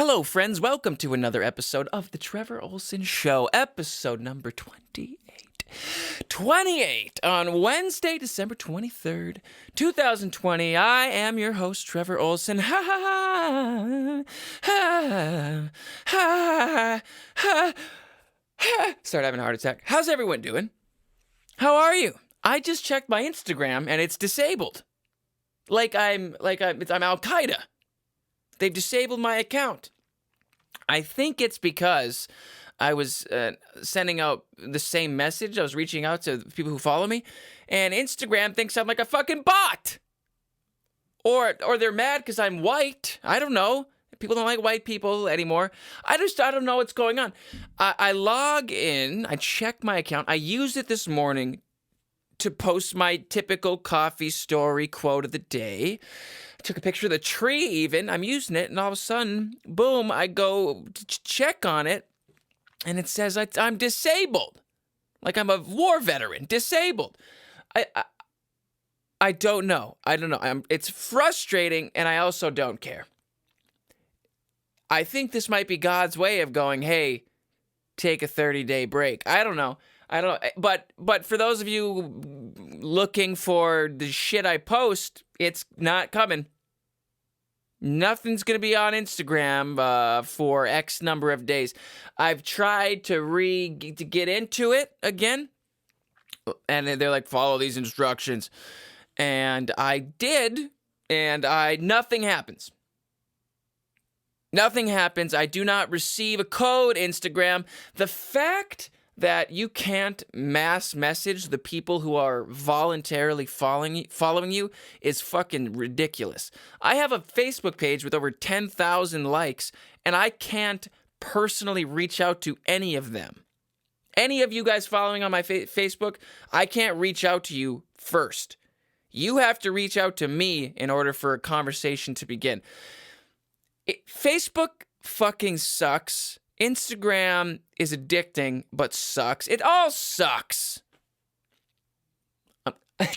Hello, friends. Welcome to another episode of The Trevor Ohlsen Show, episode number 28. 28 on Wednesday, December 23rd, 2020. I am your host, Trevor Ohlsen. Ha ha ha ha ha ha. Start having a heart attack. How's everyone doing? How are you? I just checked my Instagram and it's disabled. Like I'm Al Qaeda. They've disabled my account. I think it's because I was sending out the same message. I was reaching out to people who follow me, and Instagram thinks I'm like a fucking bot. Or they're mad because I'm white. I don't know. People don't like white people anymore. I don't know what's going on. I log in. I check my account. I used it this morning to post my typical coffee story quote of the day. Took a picture of the tree even. I'm using it, and all of a sudden, boom, I go to check on it, and it says I'm disabled. Like I'm a war veteran, disabled. I don't know. I don't know. It's frustrating, and I also don't care. I think this might be God's way of going, hey, take a 30-day break. I don't know. But for those of you looking for the shit I post, it's not coming. Nothing's going to be on Instagram for X number of days. I've tried to get into it again, and they're like, follow these instructions. And I did, and nothing happens. Nothing happens. I do not receive a code, Instagram. The fact that you can't mass message the people who are voluntarily following you is fucking ridiculous. I have a Facebook page with over 10,000 likes, and I can't personally reach out to any of them. Any of you guys following on my Facebook, I can't reach out to you first. You have to reach out to me in order for a conversation to begin. Facebook fucking sucks. Instagram is addicting, but sucks. It all sucks.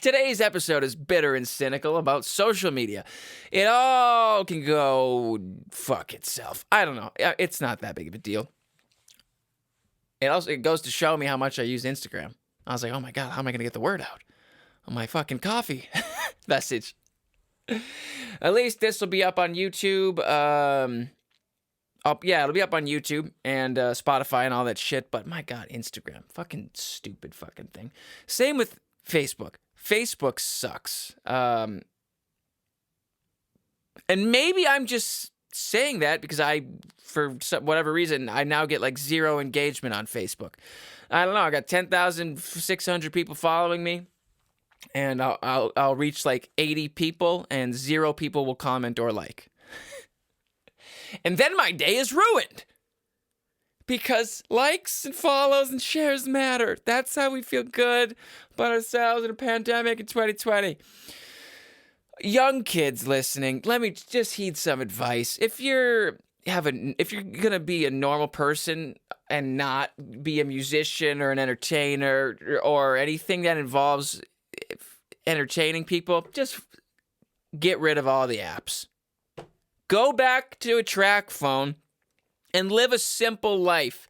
Today's episode is bitter and cynical about social media. It all can go fuck itself. I don't know. It's not that big of a deal. It goes to show me how much I use Instagram. I was like, oh my God, how am I going to get the word out on my fucking coffee message? At least this will be up on YouTube. It'll be up on YouTube and Spotify and all that shit. But my God, Instagram, fucking stupid fucking thing. Same with Facebook. Facebook sucks. And maybe I'm just saying that because for whatever reason, I now get like zero engagement on Facebook. I don't know. I got 10,600 people following me. And I'll reach like 80 people, and 0 people will comment or like. And then my day is ruined. Because likes and follows and shares matter. That's how we feel good about ourselves in a pandemic in 2020. Young kids listening, let me just heed some advice. If you're gonna be a normal person and not be a musician or an entertainer or anything that involves entertaining people, just get rid of all the apps. Go back to a track phone and live a simple life.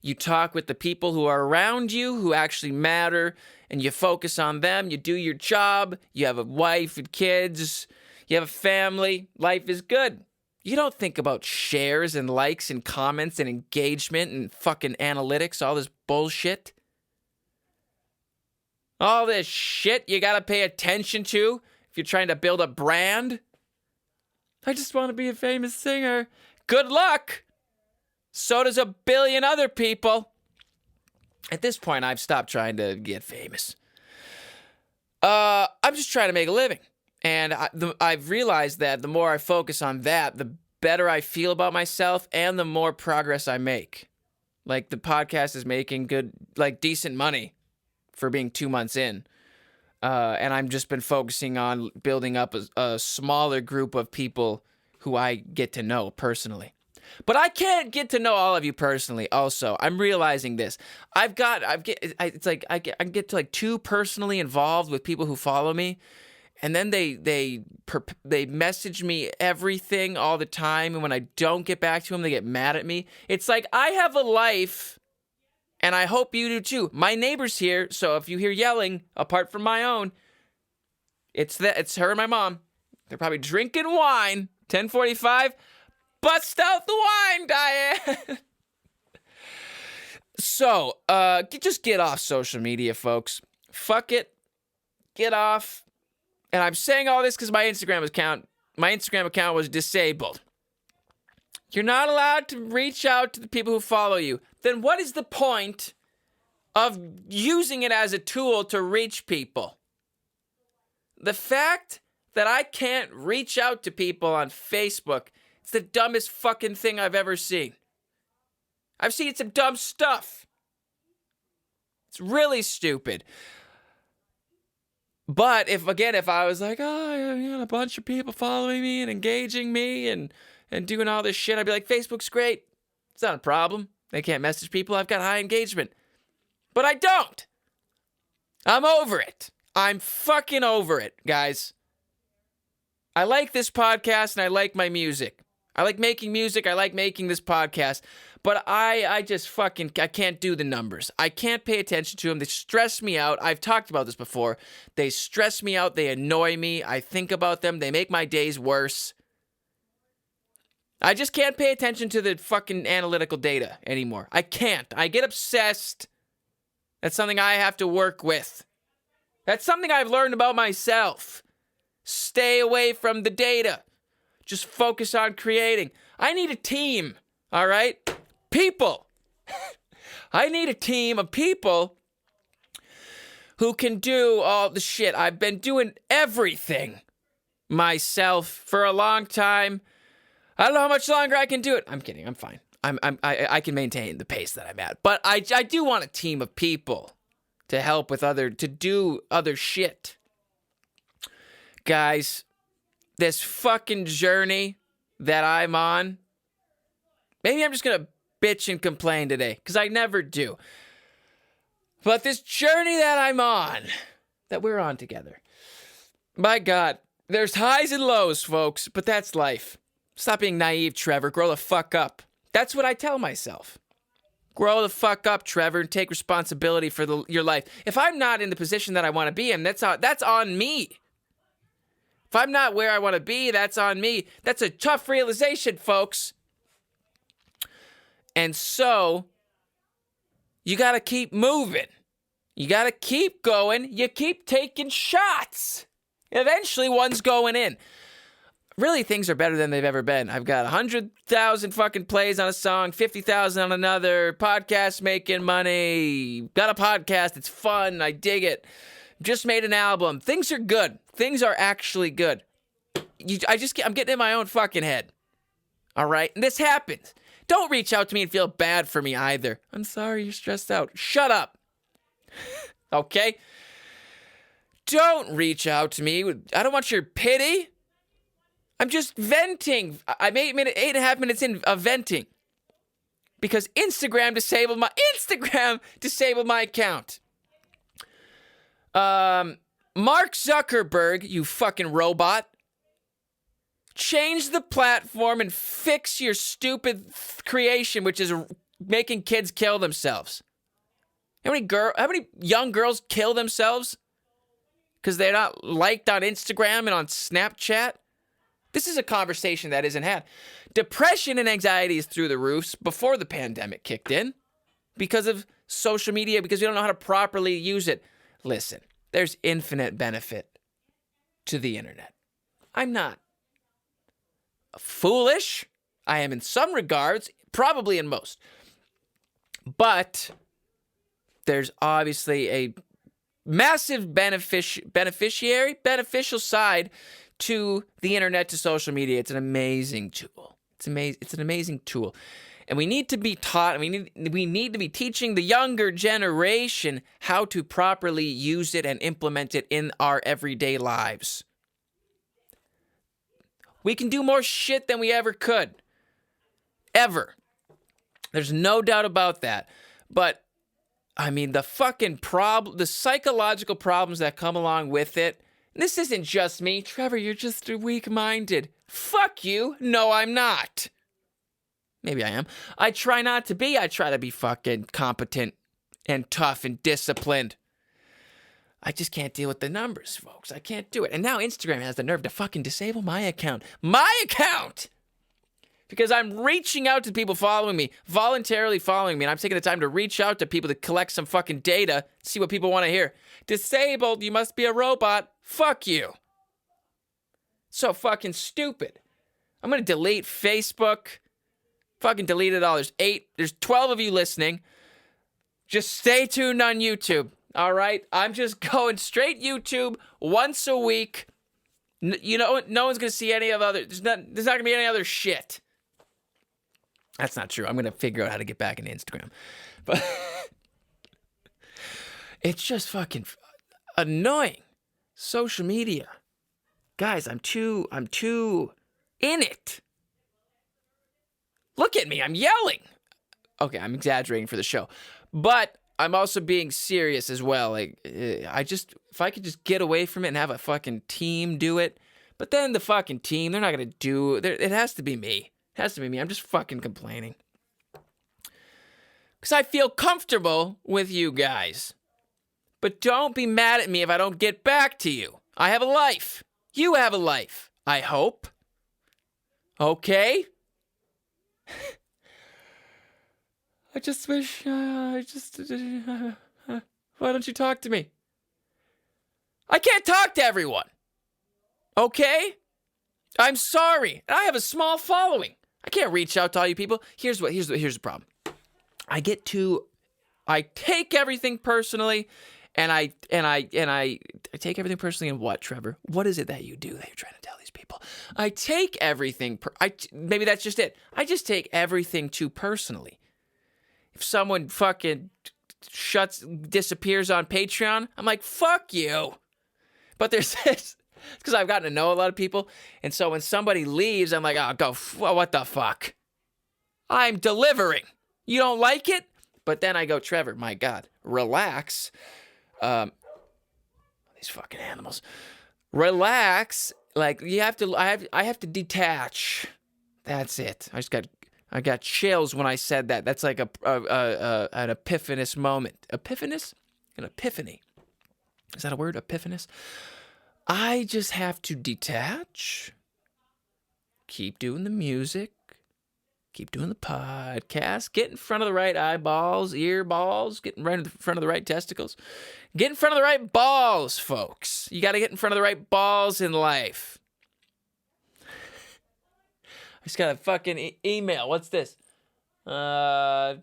You talk with the people who are around you, who actually matter, and you focus on them. You do your job. You have a wife and kids. You have a family. Life is good. You don't think about shares and likes and comments and engagement and fucking analytics, all this bullshit. All this shit you gotta pay attention to if you're trying to build a brand. I just want to be a famous singer. Good luck. So does a billion other people. At this point, I've stopped trying to get famous. I'm just trying to make a living. And I've realized that the more I focus on that, the better I feel about myself and the more progress I make. Like the podcast is making good, like decent money for being 2 months in. And I've just been focusing on building up a smaller group of people who I get to know personally. But I can't get to know all of you personally also. I'm realizing this. I can get to like too personally involved with people who follow me. And then they message me everything all the time, and when I don't get back to them, they get mad at me. It's like, I have a life, and I hope you do too. My neighbor's here, so if you hear yelling, apart from my own, it's her and my mom. They're probably drinking wine. 10:45. Bust out the wine, Diane. So, just get off social media, folks. Fuck it. Get off. And I'm saying all this because my Instagram account was disabled. You're not allowed to reach out to the people who follow you. Then what is the point of using it as a tool to reach people? The fact that I can't reach out to people on Facebook, it's the dumbest fucking thing I've ever seen. I've seen some dumb stuff. It's really stupid. But if I was like, oh, I got a bunch of people following me and engaging me and doing all this shit, I'd be like, Facebook's great. It's not a problem. They can't message people. I've got high engagement. But I don't. I'm over it. I'm fucking over it, guys. I like this podcast and I like my music. I like making music. I like making this podcast. But I can't do the numbers. I can't pay attention to them. They stress me out. I've talked about this before. They stress me out. They annoy me. I think about them. They make my days worse. I just can't pay attention to the fucking analytical data anymore. I can't. I get obsessed. That's something I have to work with. That's something I've learned about myself. Stay away from the data. Just focus on creating. I need a team, all right? People. I need a team of people who can do all the shit. I've been doing everything myself for a long time. I don't know how much longer I can do it. I'm kidding. I'm fine. I can maintain the pace that I'm at. But I do want a team of people to help to do other shit. Guys, this fucking journey that I'm on, maybe I'm just going to bitch and complain today, because I never do. But this journey that I'm on, that we're on together, my God, there's highs and lows, folks, but that's life. Stop being naive, Trevor. Grow the fuck up. That's what I tell myself. Grow the fuck up, Trevor, and take responsibility for your life. If I'm not in the position that I want to be in, that's on me. If I'm not where I want to be, that's on me. That's a tough realization, folks. And so, you got to keep moving. You got to keep going. You keep taking shots. Eventually, one's going in. Really, things are better than they've ever been. I've got 100,000 fucking plays on a song, 50,000 on another, podcast making money, got a podcast, it's fun, I dig it. Just made an album. Things are good. Things are actually good. I'm getting in my own fucking head. All right? And this happens. Don't reach out to me and feel bad for me either. I'm sorry you're stressed out. Shut up. Okay? Don't reach out to me. I don't want your pity. I'm just venting. I'm 8.5 minutes in of venting. Because Instagram disabled my account. Mark Zuckerberg, you fucking robot. Change the platform and fix your stupid creation, which is making kids kill themselves. How many young girls kill themselves because they're not liked on Instagram and on Snapchat? This is a conversation that isn't had. Depression and anxiety is through the roofs before the pandemic kicked in because of social media, because we don't know how to properly use it. Listen, there's infinite benefit to the internet. I'm not foolish. I am in some regards, probably in most. But there's obviously a massive beneficial side to the internet, to social media. It's an amazing tool. It's an amazing tool. And we need to be taught, we need to be teaching the younger generation how to properly use it and implement it in our everyday lives. We can do more shit than we ever could. Ever. There's no doubt about that. But, I mean, the psychological problems that come along with it, And this isn't just me. Trevor, you're just weak-minded. Fuck you. No, I'm not. Maybe I am. I try not to be. I try to be fucking competent and tough and disciplined. I just can't deal with the numbers, folks. I can't do it. And now Instagram has the nerve to fucking disable my account. My account! Because I'm reaching out to people following me, voluntarily following me, and I'm taking the time to reach out to people to collect some fucking data, see what people want to hear. Disabled, you must be a robot. Fuck you. So fucking stupid. I'm going to delete Facebook. Fucking delete it all. There's 12 of you listening. Just stay tuned on YouTube. All right? I'm just going straight YouTube once a week. You know, no one's going to see any of other... There's not going to be any other shit. That's not true. I'm going to figure out how to get back into Instagram. But it's just fucking annoying. Social media. Guys, I'm too in it. Look at me. I'm yelling. Okay, I'm exaggerating for the show. But I'm also being serious as well. Like, if I could just get away from it and have a fucking team do it. But then the fucking team, they're not going to do it. It has to be me. It has to be me. I'm just fucking complaining. Because I feel comfortable with you guys. But don't be mad at me if I don't get back to you. I have a life. You have a life. I hope. Okay? I just wish, why don't you talk to me? I can't talk to everyone. Okay? I'm sorry. I have a small following. I can't reach out to all you people. Here's the problem. I take everything personally, and I take everything personally in what, Trevor? What is it that you do that you're trying to tell these people? I take everything, maybe that's just it. I just take everything too personally. If someone fucking disappears on Patreon, I'm like, fuck you. But there's this, because I've gotten to know a lot of people, and so when somebody leaves, I'm like, oh, well, what the fuck? I'm delivering. You don't like it? But then I go, Trevor, my God, relax. These fucking animals. Relax. Like, you have to, I have to detach. That's it. I got chills when I said that. That's like an epiphanous moment. Epiphanous? An epiphany. Is that a word? Epiphanous? I just have to detach. Keep doing the music. Keep doing the podcast. Get in front of the right eyeballs, ear balls. Get right in front of the right testicles. Get in front of the right balls, folks. You got to get in front of the right balls in life. I just got a fucking email. What's this? Oh,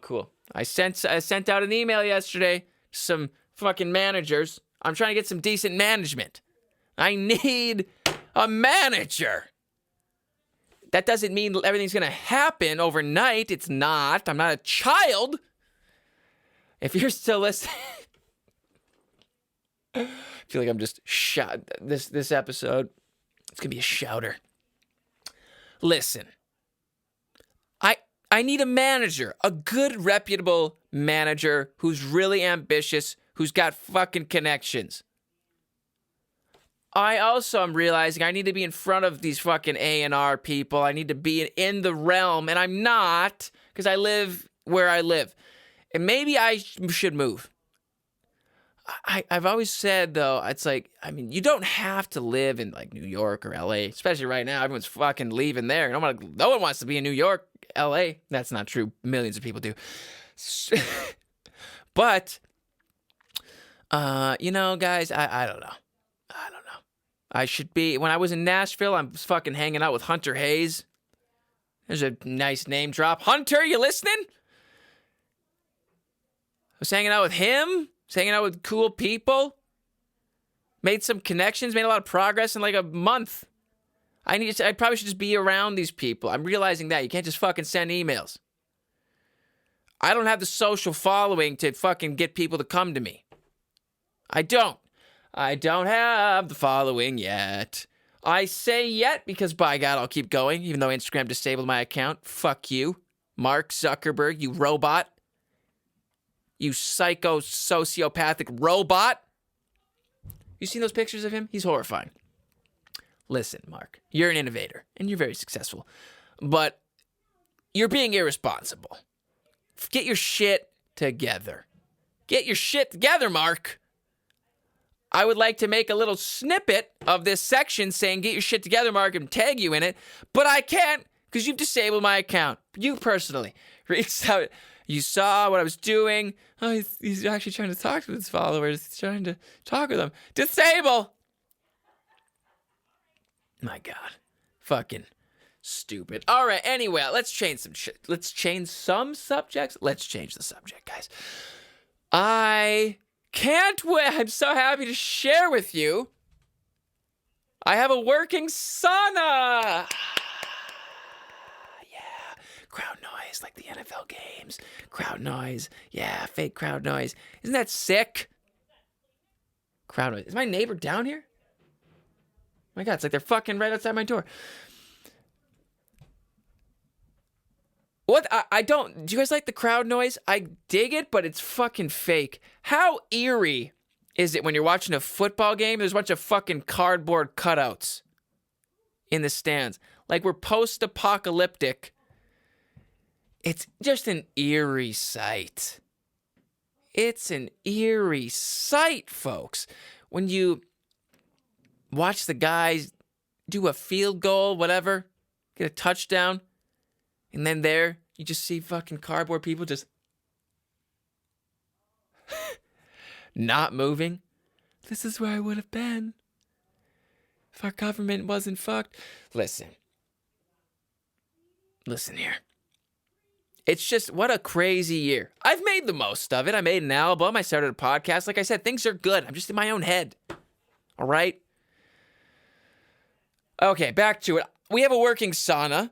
cool. I sent out an email yesterday to some fucking managers. I'm trying to get some decent management. I need a manager. That doesn't mean everything's going to happen overnight. It's not. I'm not a child. If you're still listening, I feel like I'm just this episode. It's going to be a shouter. Listen, I need a manager, a good, reputable manager who's really ambitious, who's got fucking connections. I also am realizing I need to be in front of these fucking A&R people. I need to be in the realm, and I'm not, because I live where I live. And maybe I should move. I've always said, though, it's like, I mean, you don't have to live in, like, New York or L.A., especially right now. Everyone's fucking leaving there. No one wants to be in New York, L.A. That's not true. Millions of people do. But, guys, I don't know. I should be, when I was in Nashville, I was fucking hanging out with Hunter Hayes. There's a nice name drop. Hunter, you listening? I was hanging out with him. I was hanging out with cool people. Made some connections, made a lot of progress in like a month. I probably should just be around these people. I'm realizing that. You can't just fucking send emails. I don't have the social following to fucking get people to come to me. I don't have the following yet. I say yet because, by God, I'll keep going, even though Instagram disabled my account. Fuck you, Mark Zuckerberg, you robot. You psycho, sociopathic robot. You seen those pictures of him? He's horrifying. Listen, Mark, you're an innovator, and you're very successful, but you're being irresponsible. Get your shit together. Get your shit together, Mark. I would like to make a little snippet of this section saying get your shit together, Mark, and tag you in it, but I can't because you've disabled my account. You personally reached out. You saw what I was doing. Oh, he's actually trying to talk to his followers. He's trying to talk with them. Disable! My God. Fucking stupid. All right, anyway, let's change some shit. Let's change some subjects. Let's change the subject, guys. I can't wait. I'm so happy to share with you. I have a working sauna. Crowd noise, like the NFL games. Crowd noise. Yeah, fake crowd noise. Isn't that sick? Crowd noise. Is my neighbor down here? My God, it's like they're fucking right outside my door. What? I don't... Do you guys like the crowd noise? I dig it, but it's fucking fake. How eerie is it when you're watching a football game? There's a bunch of fucking cardboard cutouts in the stands. Like we're post-apocalyptic. It's just an eerie sight. It's an eerie sight, folks. When you watch the guys do a field goal, whatever, get a touchdown, and then there you just see fucking cardboard people just not moving. This is where I would have been if our government wasn't fucked. Listen here. It's just, what a crazy year. I've made the most of it. I made an album. I started a podcast. Like I said, things are good. I'm just in my own head. All right? Okay, back to it. We have a working sauna.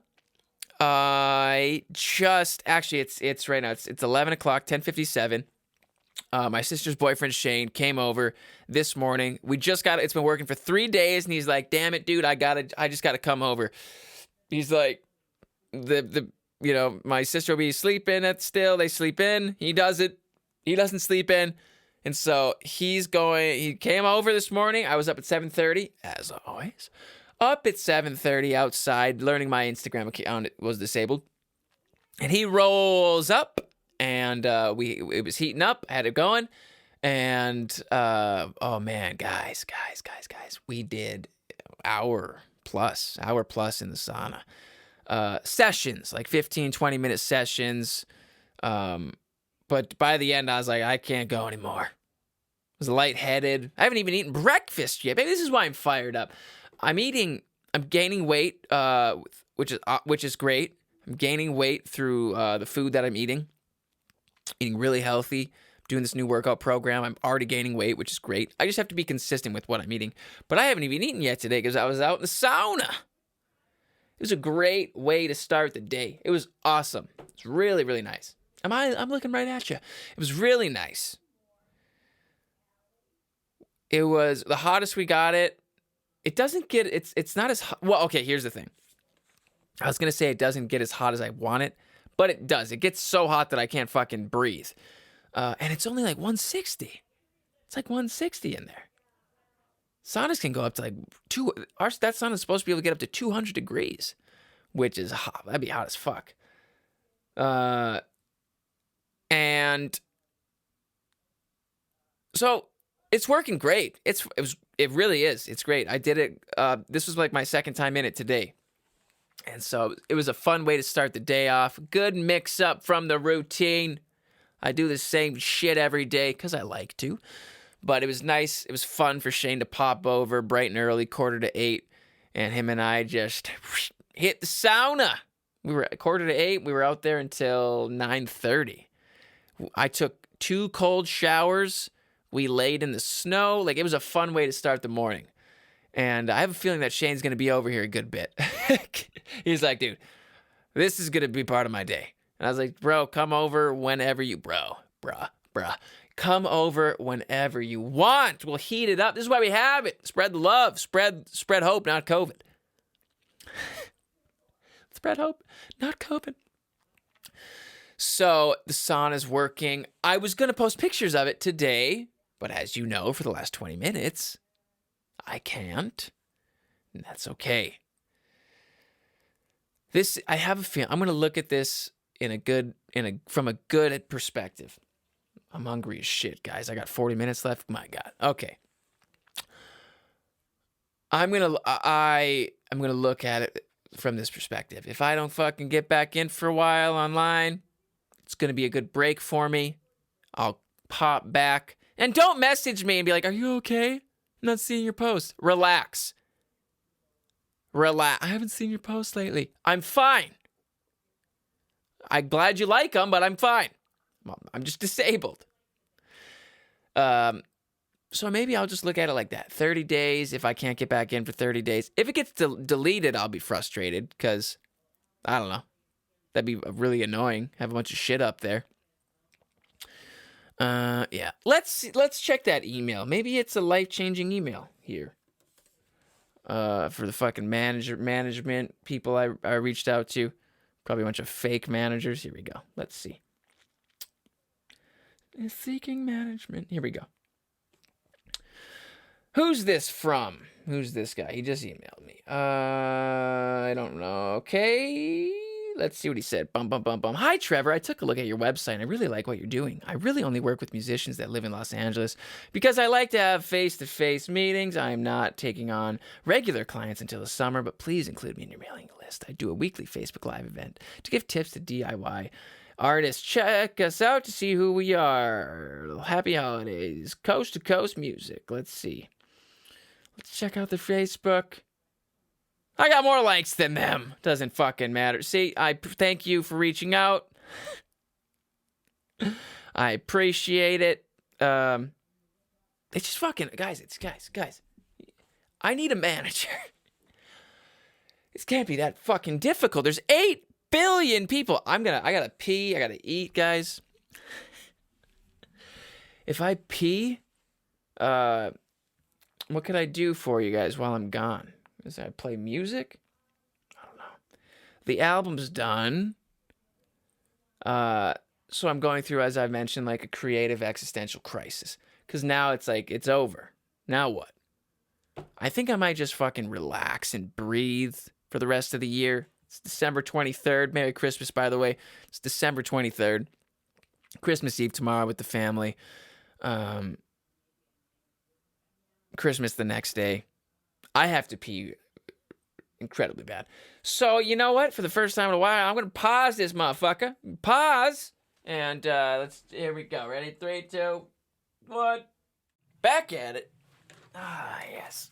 Actually, it's right now. It's 11 o'clock, 10:57. My sister's boyfriend, Shane, came over this morning. It's been working for 3 days, and he's like, damn it, dude, I just gotta come over. He's like, my sister will be sleeping they sleep in. He doesn't sleep in. And so he came over this morning. I was up at 7:30, as always. Up at 7:30 outside, learning my Instagram account was disabled. And he rolls up, and it was heating up, had it going. And, oh man, guys, we did hour plus in the sauna. Sessions, like 15, 20-minute sessions. But by the end, I was like, I can't go anymore. I was lightheaded. I haven't even eaten breakfast yet. Maybe this is why I'm fired up. I'm gaining weight, which is great. I'm gaining weight through the food that I'm eating really healthy. Doing this new workout program. I'm already gaining weight, which is great. I just have to be consistent with what I'm eating. But I haven't even eaten yet today because I was out in the sauna. It was a great way to start the day. It was awesome. It's really, really nice. I'm looking right at you. It was really nice. It was the hottest we got it. It doesn't get, it's not as hot. Well, okay, here's the thing. I was going to say it doesn't get as hot as I want it, but it does. It gets so hot that I can't fucking breathe. And it's only like 160. It's like 160 in there. Saunas can go up to like that sauna's supposed to be able to get up to 200 degrees, which is hot. That'd be hot as fuck. And so it's working great. It really is. It's great. I did it. This was like my second time in it today. And so it was a fun way to start the day off. Good mix up from the routine. I do the same shit every day because I like to. But it was nice. It was fun for Shane to pop over bright and early, 7:45. And him and I just hit the sauna. We were at 7:45. We were out there until 9:30. I took 2 cold showers. We laid in the snow. Like, it was a fun way to start the morning. And I have a feeling that Shane's going to be over here a good bit. He's like, dude, this is going to be part of my day. And I was like, bro, come over whenever you, bruh. Come over whenever you want. We'll heat it up. This is why we have it. Spread the love. Spread hope, not COVID. Spread hope, not COVID. So the sauna's working. I was going to post pictures of it today, but as you know, for the last 20 minutes, I can't. And that's okay. I have a feeling I'm going to look at this from a good perspective. I'm hungry as shit, guys. I got 40 minutes left. My God. Okay. I'm going to look at it from this perspective. If I don't fucking get back in for a while online, it's going to be a good break for me. I'll pop back. And don't message me and be like, "Are you okay? I'm not seeing your post." Relax. I haven't seen your post lately. I'm fine. I'm glad you like them, but I'm fine. I'm just disabled. So maybe I'll just look at it like that. 30 days if I can't get back in for 30 days. If it gets deleted, I'll be frustrated because, I don't know. That'd be really annoying. Have a bunch of shit up there. Yeah. Let's check that email. Maybe it's a life-changing email here. For the fucking management people I reached out to. Probably a bunch of fake managers. Here we go. Let's see. Seeking management. Here we go. Who's this from? Who's this guy? He just emailed me. I don't know. Okay. Let's see what he said. Bum. Hi, Trevor. I took a look at your website and I really like what you're doing. I really only work with musicians that live in Los Angeles because I like to have face-to-face meetings. I am not taking on regular clients until the summer, but please include me in your mailing list. I do a weekly Facebook Live event to give tips to DIY artists. Check us out to see who we are. Happy holidays. Coast to coast music. Let's see. Let's check out the Facebook. I got more likes than them. Doesn't fucking matter. See, I thank you for reaching out. I appreciate it. It's just fucking guys. I need a manager. This can't be that fucking difficult. There's 8 billion people. I gotta pee. I gotta eat, guys. If I pee, what could I do for you guys while I'm gone? Is I play music? I don't know. The album's done. So I'm going through, as I mentioned, like a creative existential crisis. Because now it's like, it's over. Now what? I think I might just fucking relax and breathe for the rest of the year. It's December 23rd. Merry Christmas, by the way. It's December 23rd. Christmas Eve tomorrow with the family. Christmas the next day. I have to pee incredibly bad. So, you know what? For the first time in a while, I'm going to pause this motherfucker. Pause. And here we go. Ready? 3, 2, 1. Back at it. Ah, yes.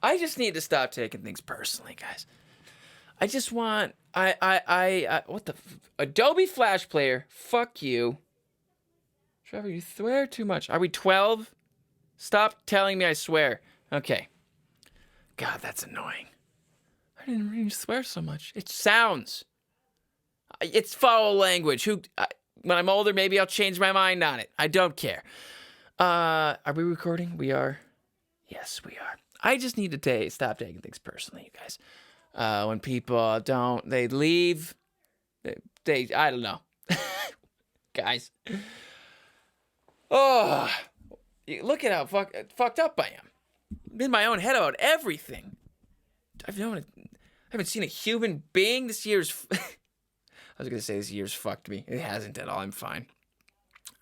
I just need to stop taking things personally, guys. I just want, what the, Adobe Flash Player, fuck you. Trevor, you swear too much. Are we 12? Stop telling me I swear. Okay. God, that's annoying. I didn't really swear so much. It sounds. It's foul language. When I'm older, maybe I'll change my mind on it. I don't care. Are we recording? We are. Yes, we are. I just need to stop taking things personally, you guys. When people they leave. I don't know. Guys. Oh, look at how fucked up I am. I'm in my own head about everything. I haven't seen a human being this year's. I was going to say this year's fucked me. It hasn't at all. I'm fine.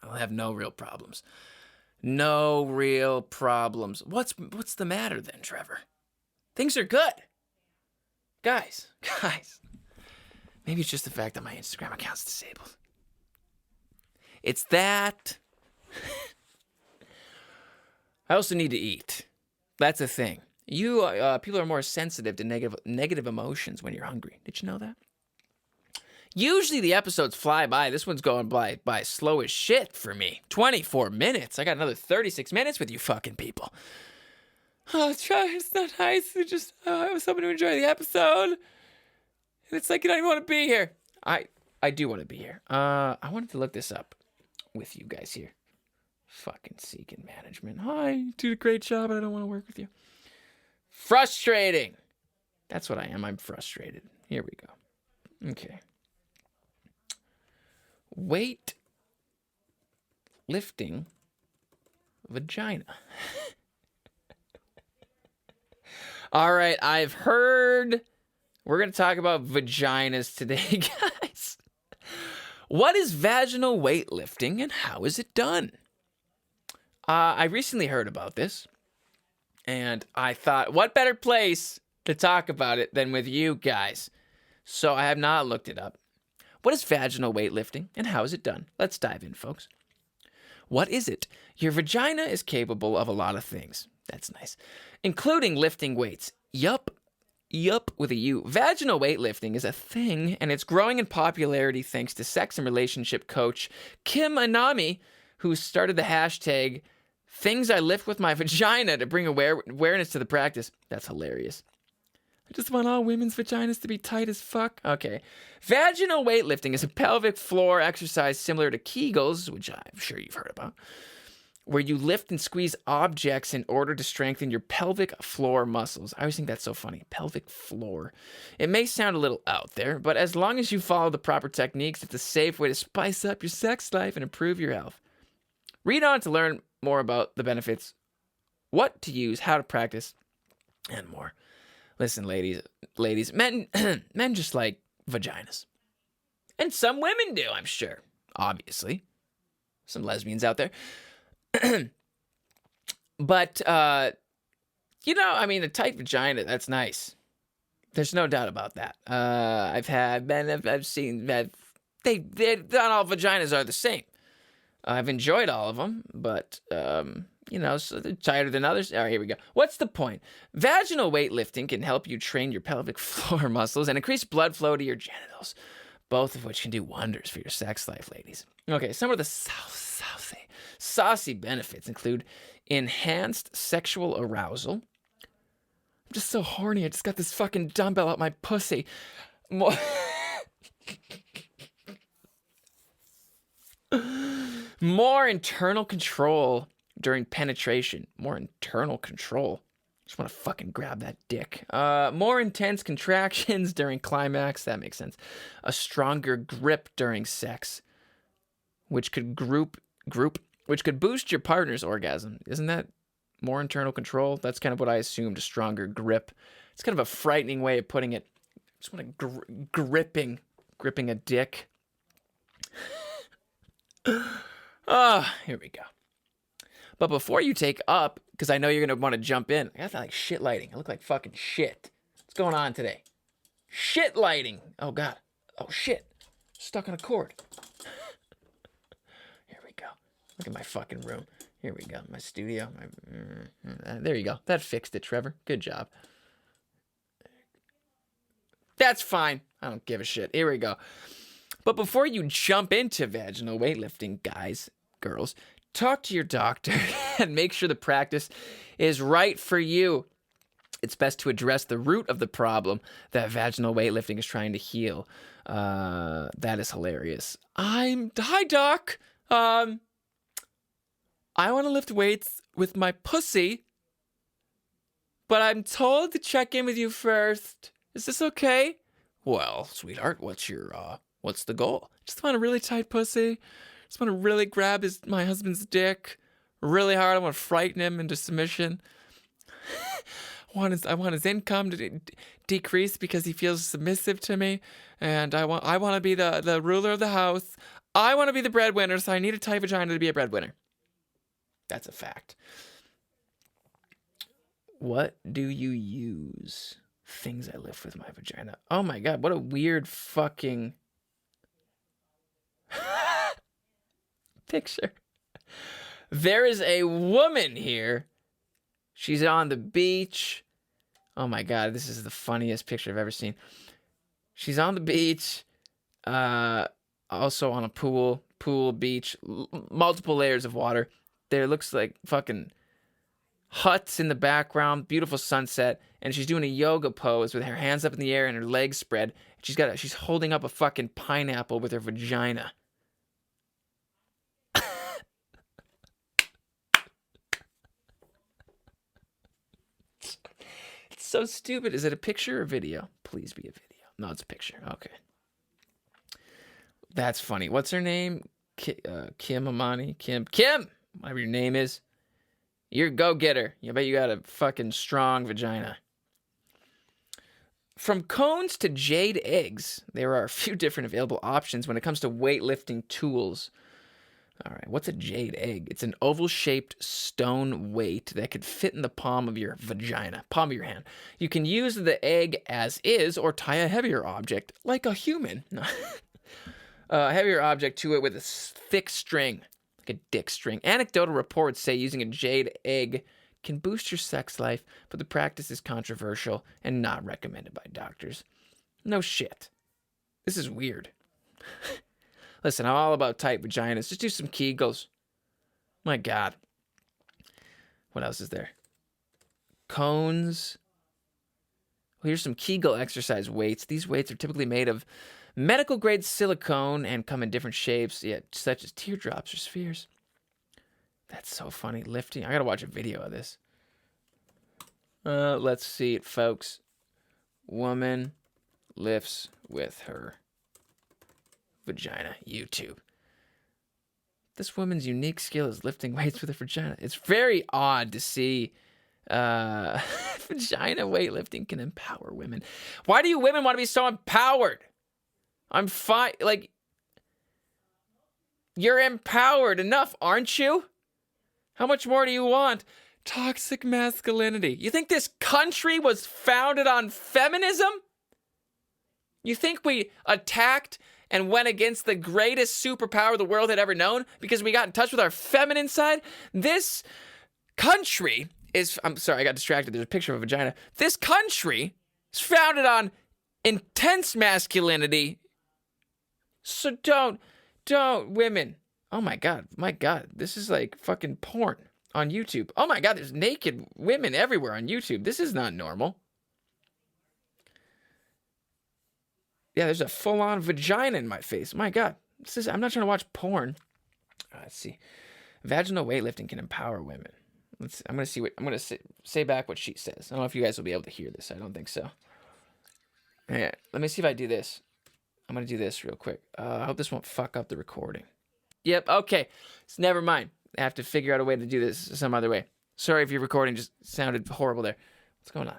I'll have no real problems. No real problems. What's the matter then, Trevor? Things are good. Guys. Maybe it's just the fact that my Instagram account's disabled. It's that. I also need to eat. That's a thing. People are more sensitive to negative emotions when you're hungry. Did you know that? Usually the episodes fly by. This one's going by slow as shit for me. 24 minutes. I got another 36 minutes with you fucking people. Oh, it's not nice. It's just, I was hoping to enjoy the episode. And it's like, I don't even want to be here. I do want to be here. I wanted to look this up with you guys here. Fucking seeking management. Hi, you did a great job, but I don't want to work with you. Frustrating. That's what I am. I'm frustrated. Here we go. Okay. Weight lifting vagina. All right, I've heard. We're going to talk about vaginas today, guys. What is vaginal weightlifting and how is it done? I recently heard about this, and I thought, what better place to talk about it than with you guys? So I have not looked it up. What is vaginal weightlifting and how is it done? Let's dive in, folks. What is it? Your vagina is capable of a lot of things. That's nice. Including lifting weights. Yup, with a U. Vaginal weightlifting is a thing, and it's growing in popularity thanks to sex and relationship coach Kim Anami, who started the hashtag Things I Lift With My Vagina to bring awareness to the practice. That's hilarious. I just want all women's vaginas to be tight as fuck. Okay. Vaginal weightlifting is a pelvic floor exercise similar to Kegels, which I'm sure you've heard about, where you lift and squeeze objects in order to strengthen your pelvic floor muscles. I always think that's so funny. Pelvic floor. It may sound a little out there, but as long as you follow the proper techniques, it's a safe way to spice up your sex life and improve your health. Read on to learn more about the benefits, what to use, how to practice, and more. Listen, ladies, men just like vaginas. And some women do, I'm sure. Obviously. Some lesbians out there. But, a tight vagina, that's nice. There's no doubt about that. I've seen that not all vaginas are the same. I've enjoyed all of them, but, so they're tighter than others. All right, here we go. What's the point? Vaginal weightlifting can help you train your pelvic floor muscles and increase blood flow to your genitals, both of which can do wonders for your sex life, ladies. Okay, some of the saucy benefits include enhanced sexual arousal. I'm just so horny. I just got this fucking dumbbell out my pussy. More internal control during penetration. More internal control. Just want to fucking grab that dick. More intense contractions during climax. That makes sense. A stronger grip during sex, which could which could boost your partner's orgasm. Isn't that more internal control? That's kind of what I assumed. A stronger grip. It's kind of a frightening way of putting it. I just want to gripping a dick. Here we go. But before you take up, because I know you're going to want to jump in, I got like shit lighting. I look like fucking shit. What's going on today? Shit lighting. Oh, God. Oh, shit. Stuck on a cord. Here we go. Look at my fucking room. Here we go. My studio. There you go. That fixed it, Trevor. Good job. That's fine. I don't give a shit. Here we go. But before you jump into vaginal weightlifting, guys, girls, talk to your doctor and make sure the practice is right for you. It's best to address the root of the problem that vaginal weightlifting is trying to heal. That is hilarious. Hi, doc. I want to lift weights with my pussy, but I'm told to check in with you first. Is this okay? Well, sweetheart, what's the goal? Just want a really tight pussy. Just want to really grab my husband's dick really hard. I want to frighten him into submission. I want his income to decrease because he feels submissive to me, and I want to be the ruler of the house. I want to be the breadwinner, so I need a tight vagina to be a breadwinner. That's a fact. What do you use? Things I lift with my vagina. Oh my God, what a weird fucking picture. There is a woman here. She's on the beach. Oh my God, this is the funniest picture I've ever seen. She's on the beach, also on a pool, beach, multiple layers of water. There looks like fucking huts in the background, beautiful sunset, and she's doing a yoga pose with her hands up in the air and her legs spread. She's holding up a fucking pineapple with her vagina. It's so stupid. Is it a picture or video? Please be a video. No, it's a picture. Okay. That's funny. What's her name? Kim Amani? Kim, whatever your name is. You're a go-getter. I bet you got a fucking strong vagina. From cones to jade eggs, there are a few different available options when it comes to weightlifting tools. All right, what's a jade egg? It's an oval-shaped stone weight that could fit in the palm of your vagina, palm of your hand. You can use the egg as is or tie a heavier object, like a human, a heavier object to it with a thick string, like a dick string. Anecdotal reports say using a jade egg can boost your sex life, but the practice is controversial and not recommended by doctors. No shit. This is weird. Listen, I'm all about tight vaginas. Just do some Kegels. My God. What else is there? Cones. Well, here's some Kegel exercise weights. These weights are typically made of medical-grade silicone and come in different shapes, such as teardrops or spheres. That's so funny. Lifting. I gotta watch a video of this. Let's see it, folks. Woman lifts with her vagina. YouTube. This woman's unique skill is lifting weights with her vagina. It's very odd to see vagina weightlifting can empower women. Why do you women want to be so empowered? I'm fine. Like, you're empowered enough, aren't you? How much more do you want? Toxic masculinity. You think this country was founded on feminism? You think we attacked and went against the greatest superpower the world had ever known because we got in touch with our feminine side? This country is... I'm sorry, I got distracted. There's a picture of a vagina. This country is founded on intense masculinity. So don't, women... Oh my God, this is like fucking porn on YouTube. Oh my God, there's naked women everywhere on YouTube. This is not normal. Yeah, there's a full-on vagina in my face. My God, I'm not trying to watch porn. Let's see. Vaginal weightlifting can empower women. I'm gonna say back what she says. I don't know if you guys will be able to hear this. I don't think so. Yeah, let me see if I do this. I'm gonna do this real quick. I hope this won't fuck up the recording. Yep, okay. So never mind. I have to figure out a way to do this some other way. Sorry if your recording just sounded horrible there. What's going on?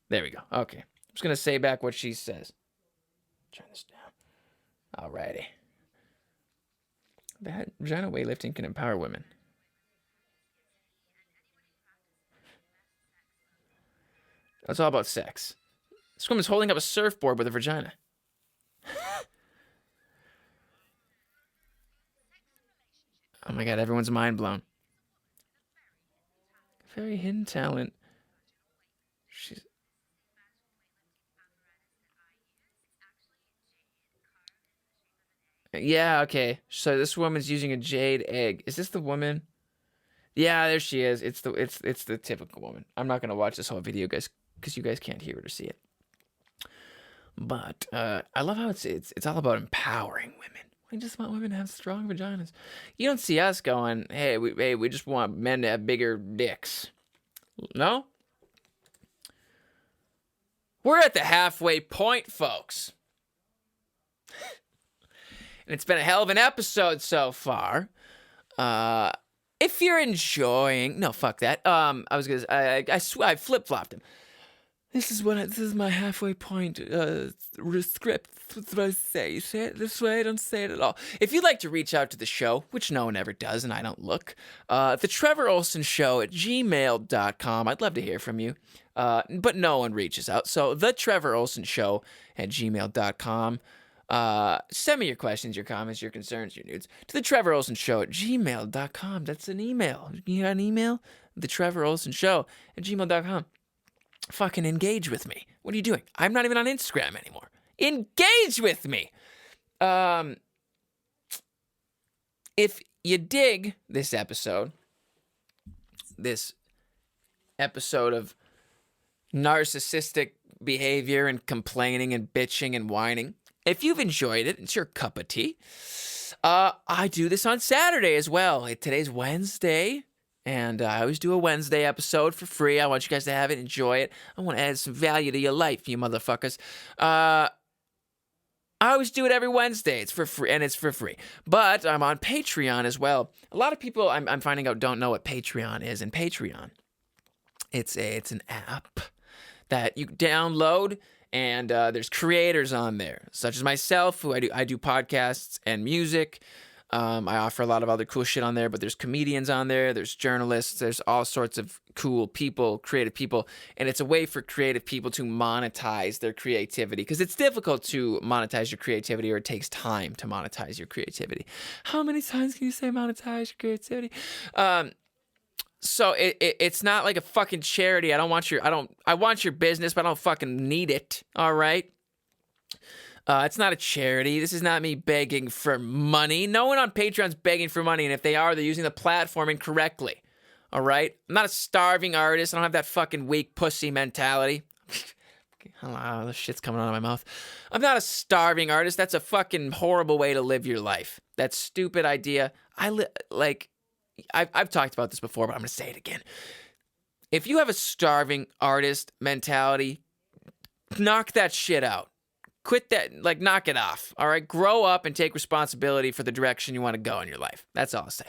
There we go. Okay. I'm just going to say back what she says. Turn this down. Alrighty. Vagina weightlifting can empower women. It's all about sex. This woman's holding up a surfboard with a vagina. Oh my God, everyone's mind blown. Very hidden talent. Yeah, okay. So this woman's using a jade egg. Is this the woman? Yeah, there she is. It's the typical woman. I'm not gonna watch this whole video, guys, because you guys can't hear it or see it. But I love how it's all about empowering women. We just want women to have strong vaginas. You don't see us going, hey, we just want men to have bigger dicks. No? We're at the halfway point, folks. And it's been a hell of an episode so far. If you're enjoying... No, fuck that. I flip-flopped him. This is my halfway point script. That's what I say. You say it this way, I don't say it at all. If you'd like to reach out to the show, which no one ever does, and I don't look, the Trevor Ohlsen Show at gmail.com. I'd love to hear from you, but no one reaches out. So the Trevor Ohlsen Show at gmail.com. Send me your questions, your comments, your concerns, your nudes to the Trevor Ohlsen Show at gmail.com. That's an email. You got an email? The Trevor Ohlsen Show at gmail.com. Fucking engage with me. What are you doing? I'm not even on Instagram anymore. Engage with me. If you dig this episode of narcissistic behavior and complaining and bitching and whining, if you've enjoyed it, it's your cup of tea. I do this on Saturday as well. Today's Wednesday. And I always do a Wednesday episode for free. I want you guys to have it, enjoy it. I want to add some value to your life, you motherfuckers. I always do it every Wednesday. It's for free, and it's for free. But I'm on Patreon as well. A lot of people I'm finding out don't know what Patreon is. And Patreon, it's an app that you download, And there's creators on there, such as myself, who I do podcasts and music. I offer a lot of other cool shit on there, but there's comedians on there, there's journalists, there's all sorts of cool people, creative people, and it's a way for creative people to monetize their creativity, because it's difficult to monetize your creativity, or it takes time to monetize your creativity. How many times can you say monetize your creativity? So it's not like a fucking charity. I want your business, but I don't fucking need it. All right. It's not a charity. This is not me begging for money. No one on Patreon's begging for money, and if they are, they're using the platform incorrectly. All right? I'm not a starving artist. I don't have that fucking weak pussy mentality. I don't know, this shit's coming out of my mouth. I'm not a starving artist. That's a fucking horrible way to live your life. That stupid idea. I've talked about this before, but I'm going to say it again. If you have a starving artist mentality, knock that shit out. Quit that, like, knock it off, all right? Grow up and take responsibility for the direction you want to go in your life. That's all I'll say.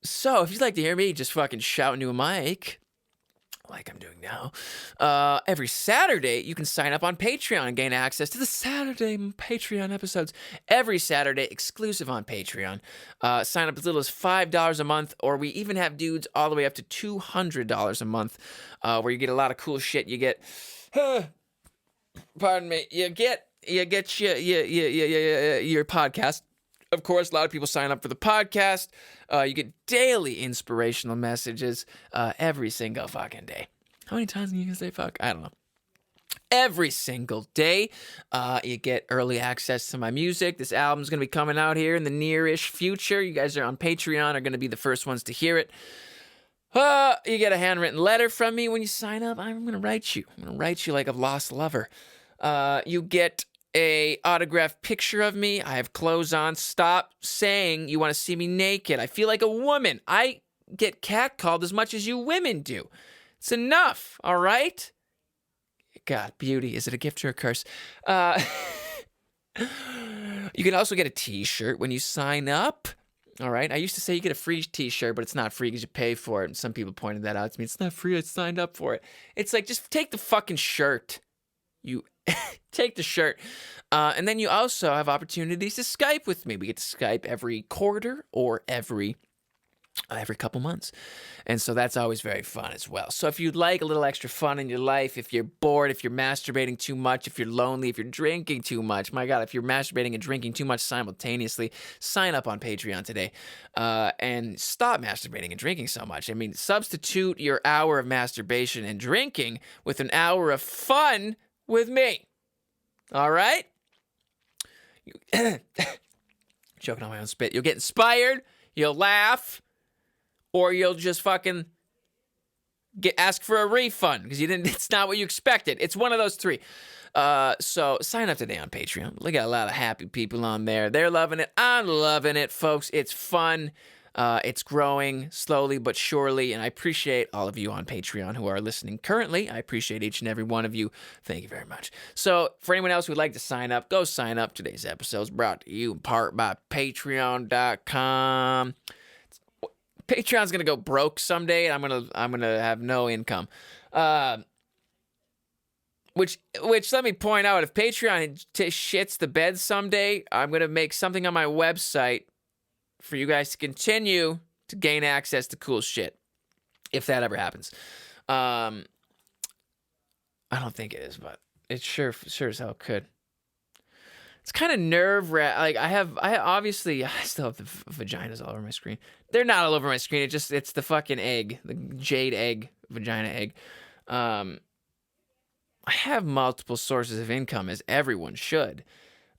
So, if you'd like to hear me just fucking shout into a mic, like I'm doing now, every Saturday, you can sign up on Patreon and gain access to the Saturday Patreon episodes. Every Saturday, exclusive on Patreon. Sign up as little as $5 a month, or we even have dudes all the way up to $200 a month, where you get a lot of cool shit. You get... pardon me, you get your podcast. Of course, a lot of people sign up for the podcast. You get daily inspirational messages every single fucking day. How many times can you say fuck? I don't know. Every single day, you get early access to my music. This album's going to be coming out here in the near-ish future. You guys are on Patreon are going to be the first ones to hear it. You get a handwritten letter from me when you sign up. I'm going to write you. I'm going to write you like a lost lover. You get a autographed picture of me. I have clothes on. Stop saying you want to see me naked. I feel like a woman. I get catcalled as much as you women do. It's enough, all right? God, beauty. Is it a gift or a curse? You can also get a t-shirt when you sign up. All right. I used to say you get a free t-shirt, but it's not free because you pay for it. And some people pointed that out to me. It's not free. I signed up for it. It's like, just take the fucking shirt. You take the shirt. And then you also have opportunities to Skype with me. We get to Skype every quarter or every couple months. And so that's always very fun as well. So if you'd like a little extra fun in your life, if you're bored, if you're masturbating too much, if you're lonely, if you're drinking too much, my God, if you're masturbating and drinking too much simultaneously, sign up on Patreon today and stop masturbating and drinking so much. I mean, substitute your hour of masturbation and drinking with an hour of fun with me. All right? Choking on my own spit. You'll get inspired. You'll laugh. Or you'll just fucking ask for a refund because you didn't. It's not what you expected. It's one of those three. So sign up today on Patreon. We got a lot of happy people on there. They're loving it. I'm loving it, folks. It's fun. It's growing slowly but surely, and I appreciate all of you on Patreon who are listening currently. I appreciate each and every one of you. Thank you very much. So for anyone else who would like to sign up, go sign up. Today's episode is brought to you in part by Patreon.com. Patreon's gonna go broke someday, and I'm gonna have no income. Which let me point out, if Patreon shits the bed someday, I'm gonna make something on my website for you guys to continue to gain access to cool shit, if that ever happens. I don't think it is, but it sure as hell could. It's kind of nerve-wracking. Like, I still have the vaginas all over my screen. They're not all over my screen. It's the fucking egg, the jade egg, vagina egg. I have multiple sources of income, as everyone should.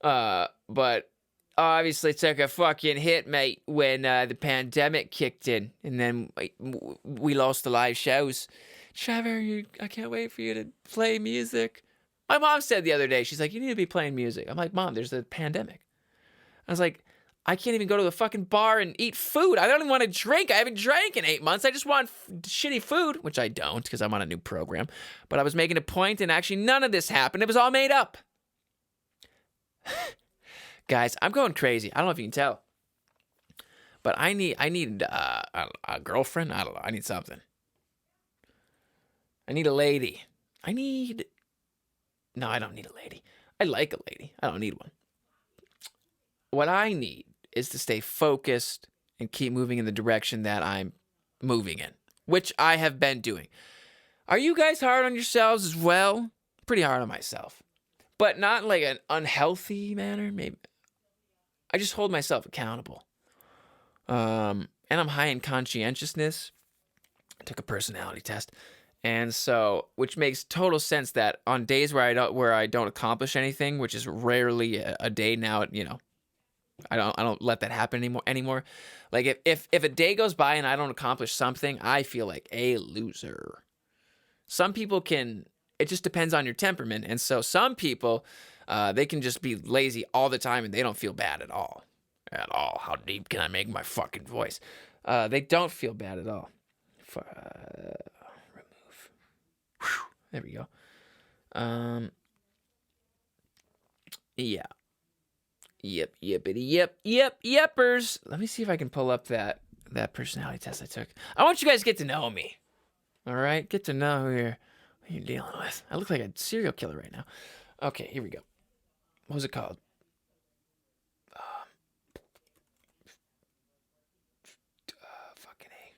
But obviously took a fucking hit, mate, when the pandemic kicked in, and then we lost the live shows. Trevor, I can't wait for you to play music. My mom said the other day, she's like, you need to be playing music. I'm like, Mom, there's a pandemic. I was like, I can't even go to the fucking bar and eat food. I don't even want to drink. I haven't drank in 8 months. I just want shitty food, which I don't because I'm on a new program. But I was making a point, and actually none of this happened. It was all made up. Guys, I'm going crazy. I don't know if you can tell. But I need a girlfriend. I don't know. I need something. I need a lady. I need... No, I don't need a lady. I like a lady. I don't need one. What I need is to stay focused and keep moving in the direction that I'm moving in, which I have been doing. Are you guys hard on yourselves as well? Pretty hard on myself, but not in like an unhealthy manner. Maybe I just hold myself accountable. And I'm high in conscientiousness. I took a personality test, and so which makes total sense that on days where I don't accomplish anything, which is rarely a day now, I don't let that happen anymore. Like if a day goes by and I don't accomplish something, I feel like a loser. Some people can, it just depends on your temperament. And so some people, they can just be lazy all the time and they don't feel bad at all. At all. How deep can I make my fucking voice? They don't feel bad at all. Remove. Whew, there we go. Yeah. Yepers. Let me see if I can pull up that personality test I took. I want you guys to get to know me. All right? Get to know who you're dealing with. I look like a serial killer right now. Okay, here we go. What was it called? Fucking A.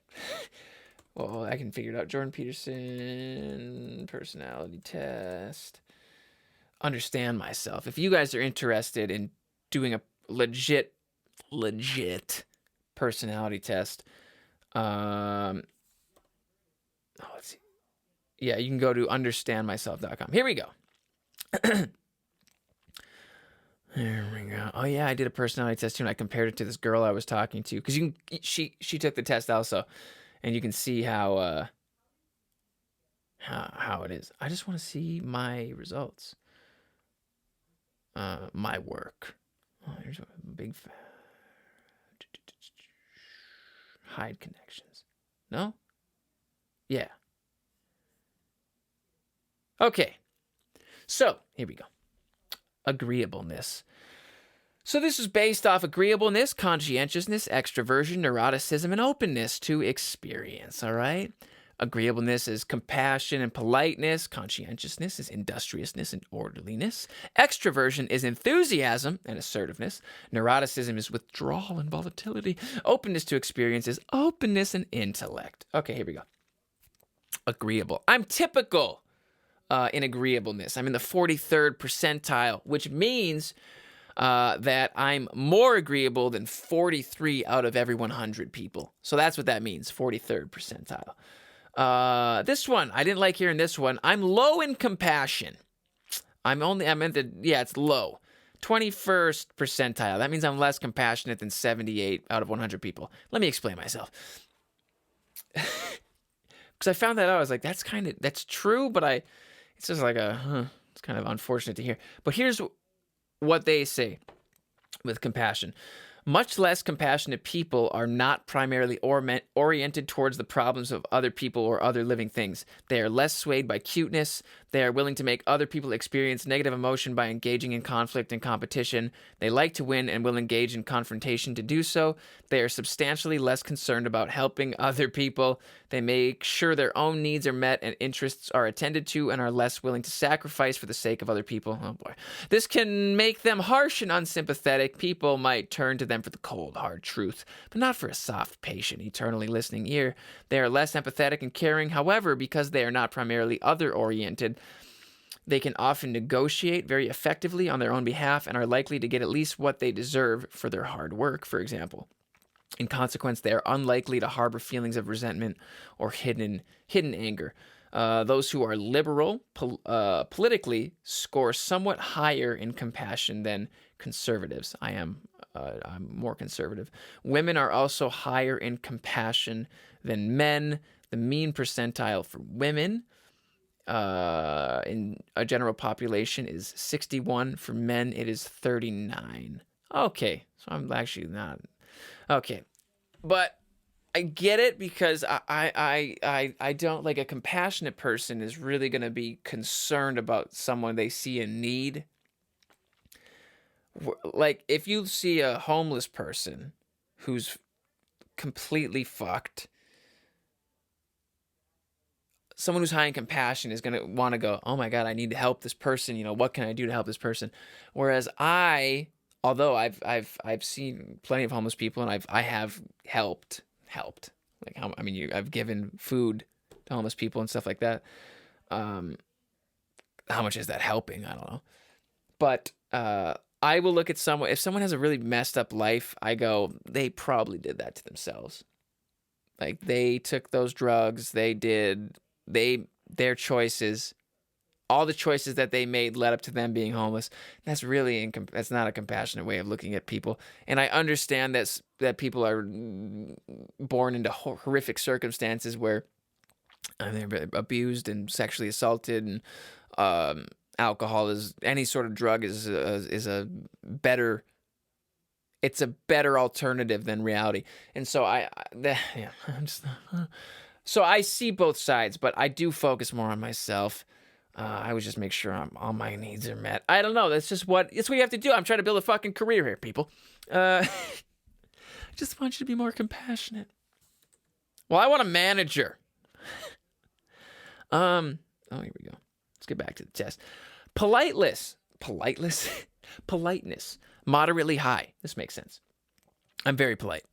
Well, I can figure it out. Jordan Peterson, personality test. Understand myself. If you guys are interested in doing a legit personality test, let's see. Yeah, you can go to understandmyself.com. Here we go. There we go. Oh yeah, I did a personality test too, and I compared it to this girl I was talking to because she took the test also, and you can see how it is. I just want to see my results. My work. Oh, here's a big hide connections. No? Yeah. Okay. So, here we go. Agreeableness. So this is based off agreeableness, conscientiousness, extroversion, neuroticism, and openness to experience, all right? Agreeableness is compassion and politeness. Conscientiousness is industriousness and orderliness. Extroversion is enthusiasm and assertiveness. Neuroticism is withdrawal and volatility. Openness to experience is openness and intellect. Okay, here we go. Agreeable. I'm typical in agreeableness. I'm in the 43rd percentile, which means that I'm more agreeable than 43 out of every 100 people. So that's what that means, 43rd percentile. This one, I didn't like hearing this one. I'm low in compassion. It's low. 21st percentile. That means I'm less compassionate than 78 out of 100 people. Let me explain myself. Because I found that out. I was like, that's true, but it's just like it's kind of unfortunate to hear. But here's what they say with compassion. Much less compassionate people are not primarily oriented towards the problems of other people or other living things. They are less swayed by cuteness. They are willing to make other people experience negative emotion by engaging in conflict and competition. They like to win and will engage in confrontation to do so. They are substantially less concerned about helping other people. They make sure their own needs are met and interests are attended to and are less willing to sacrifice for the sake of other people. Oh boy. This can make them harsh and unsympathetic. People might turn to them for the cold, hard truth, but not for a soft, patient, eternally listening ear. They are less empathetic and caring. However, because they are not primarily other-oriented, they can often negotiate very effectively on their own behalf and are likely to get at least what they deserve for their hard work, for example. In consequence, they are unlikely to harbor feelings of resentment or hidden anger. Those who are liberal politically score somewhat higher in compassion than conservatives. I'm more conservative. Women are also higher in compassion than men. The mean percentile for women in a general population is 61. For men, it is 39. Okay, so I'm actually not... Okay, but I get it because I don't like a compassionate person is really going to be concerned about someone they see in need. Like if you see a homeless person who's completely fucked, someone who's high in compassion is going to want to go, oh my God, I need to help this person. What can I do to help this person? Whereas although I've seen plenty of homeless people and I have helped. Like I've given food to homeless people and stuff like that. How much is that helping? I don't know. But I will look at someone, if someone has a really messed up life, I go, they probably did that to themselves. Like they took those drugs, their choices, all the choices that they made led up to them being homeless. That's not a compassionate way of looking at people. And I understand that people are born into horrific circumstances where they're abused and sexually assaulted, and alcohol any sort of drug is a better alternative than reality. And so so I see both sides, but I do focus more on myself. I would just make sure all my needs are met. I don't know. That's what you have to do. I'm trying to build a fucking career here, people. I just want you to be more compassionate. Well, I want a manager. Oh, here we go. Let's get back to the test. Politeness, moderately high. This makes sense. I'm very polite.